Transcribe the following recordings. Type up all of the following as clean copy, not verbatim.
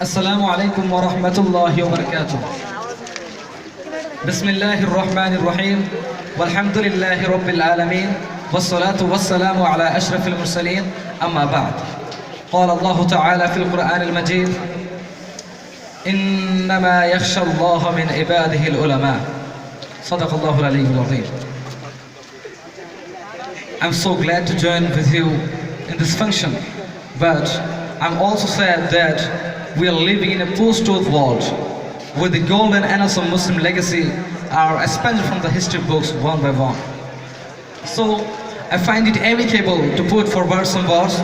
Assalamu alaikum wa rahmatullahi wa barakatuh. Bismillahir Rahmanir Rahim. Walhamdulillahi Rabbil Alameen. Wassalatu wassalamu ala ashrafil mursaleen. Amma ba'd. قال الله تعالى في القرآن المجيد إنما يخشى الله من عباده العلماء صدق الله العلي العظيم. I'm so glad to join with you in this function, but I'm also sad that we are living in a post-truth world where the golden annals of Muslim legacy are expunged from the history books one by one. So I find it amicable to put forward some words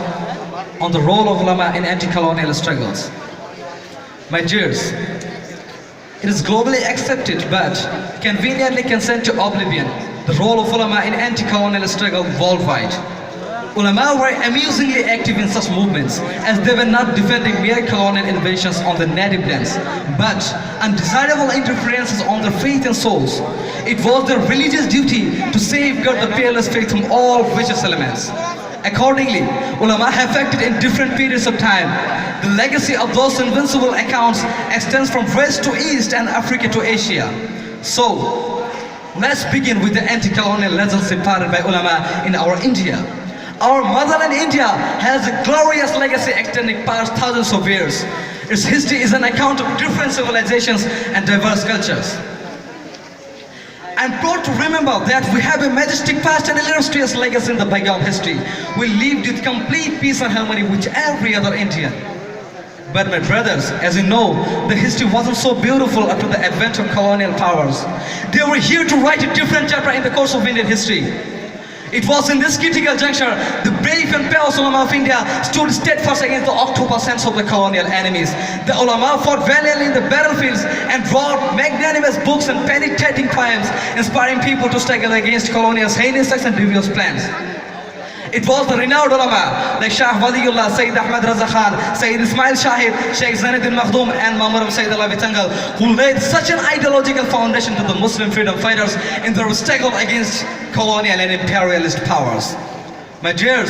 on the role of ulama in anti-colonial struggles. My dears, it is globally accepted but conveniently consent to oblivion the role of ulama in anti-colonial struggle worldwide. Ulama were amusingly active in such movements as they were not defending mere colonial invasions on the native lands, but undesirable interferences on their faith and souls. It was their religious duty to safeguard the peerless faith from all vicious elements. Accordingly, ulama have acted in different periods of time. The legacy of those invincible accounts extends from west to east and Africa to Asia. So, let's begin with the anti-colonial legends imparted by ulama in our India. Our motherland India has a glorious legacy extending past thousands of years. Its history is an account of different civilizations and diverse cultures. I'm proud to remember that we have a majestic past and illustrious legacy in the bygone history. We lived with complete peace and harmony with every other Indian. But my brothers, as you know, the history wasn't so beautiful after the advent of colonial powers. They were here to write a different chapter in the course of Indian history. It was in this critical juncture, the brave and pious ulama of India stood steadfast against the October-sense of the colonial enemies. The ulama fought valiantly in the battlefields and wrote magnanimous books and penetrating poems, inspiring people to struggle against colonial's heinous acts and devious plans. It was the renowned ulama like Shah Waliullah, Sayyid Ahmad Raza Khan, Sayyid Ismail Shahid, Sheikh Zainuddin Makhdoom and Mamaram Sayyid Alawi Tangal who laid such an ideological foundation to the Muslim freedom fighters in their struggle against colonial and imperialist powers. My dears,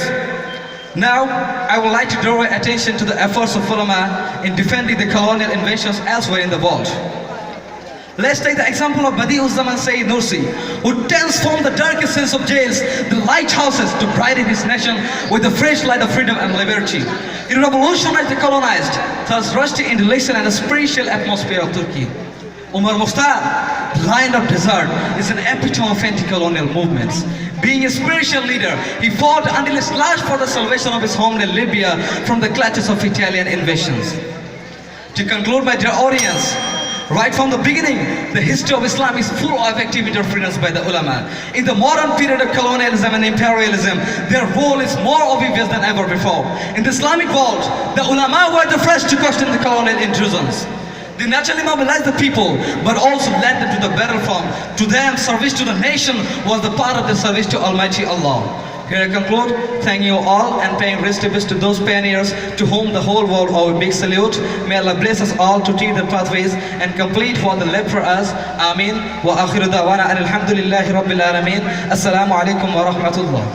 now I would like to draw your attention to the efforts of ulama in defending the colonial invasions elsewhere in the world. Let's take the example of Badi'uz-Zaman Sayyid Nursi, who transformed the darkest sense of jails, the lighthouses, to brighten his nation with the fresh light of freedom and liberty. He revolutionized the colonized, thus rusty intellectual and spiritual atmosphere of Turkey. Umar Mukhtar, the lion of desert, is an epitome of anti-colonial movements. Being a spiritual leader, he fought until he slashed for the salvation of his homeland Libya from the clutches of Italian invasions. To conclude, my dear audience, right from the beginning, the history of Islam is full of active interference by the ulama. In the modern period of colonialism and imperialism, their role is more obvious than ever before. In the Islamic world, the ulama were the first to question the colonial intrusions. They naturally mobilized the people, but also led them to the battlefront. To them, service to the nation was the part of the service to Almighty Allah. Here I conclude, thanking you all and paying respect to those pioneers to whom the whole world owes a big salute. May Allah bless us all to take the pathways and complete what they left for us. Ameen. Wa akhiru da'wana alhamdulillahi rabbil alameen. Assalamu alaikum wa rahmatullah.